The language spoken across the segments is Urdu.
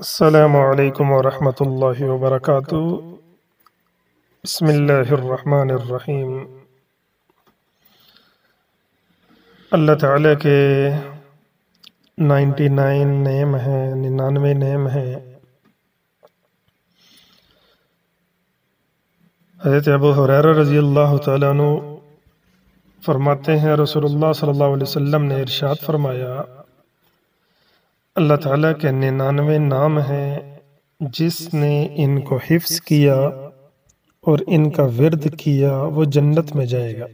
السلام علیکم ورحمۃ اللہ وبرکاتہ۔ بسم اللہ الرحمن الرحیم۔ اللہ تعالیٰ کے 99 نیم ہیں، 99 نیم ہیں۔ حضرت ابو ہریرہ رضی اللہ تعالیٰ عنہ فرماتے ہیں، رسول اللہ صلی اللہ علیہ وسلم نے ارشاد فرمایا، اللہ تعالیٰ کے 99 نام ہیں، جس نے ان کو حفظ کیا اور ان کا ورد کیا وہ جنت میں جائے گا۔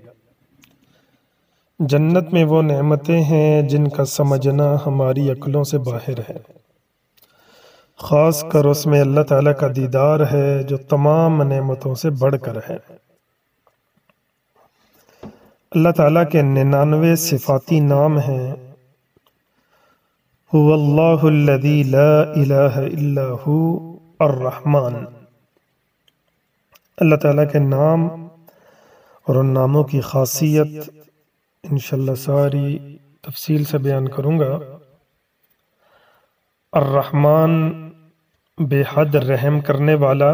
جنت میں وہ نعمتیں ہیں جن کا سمجھنا ہماری عقلوں سے باہر ہے۔ خاص کر اس میں اللہ تعالیٰ کا دیدار ہے جو تمام نعمتوں سے بڑھ کر ہے۔ اللہ تعالیٰ کے 99 صفاتی نام ہیں۔ هو اللہ الذی لا الہ الا هو الرحمن۔ اللہ تعالیٰ کے نام اور ان ناموں کی خاصیت انشاءاللہ ساری تفصیل سے بیان کروں گا۔ الرحمن بے حد رحم کرنے والا،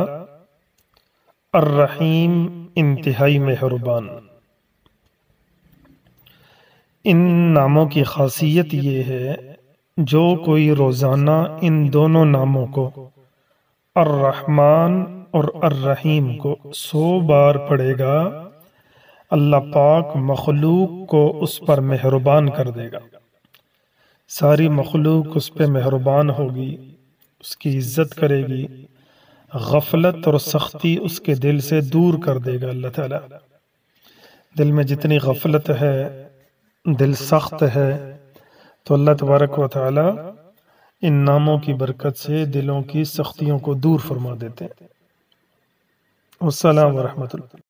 الرحیم انتہائی مہربان۔ ان ناموں کی خاصیت یہ ہے، جو کوئی روزانہ ان دونوں ناموں کو الرحمن اور الرحیم کو 100 بار پڑھے گا، اللہ پاک مخلوق کو اس پر مہربان کر دے گا۔ ساری مخلوق اس پہ مہربان ہوگی، اس کی عزت کرے گی، غفلت اور سختی اس کے دل سے دور کر دے گا اللہ تعالیٰ۔ دل میں جتنی غفلت ہے، دل سخت ہے، تو اللہ تبارک و تعالی ان ناموں کی برکت سے دلوں کی سختیوں کو دور فرما دیتے ہیں۔ السلام ورحمۃ اللہ۔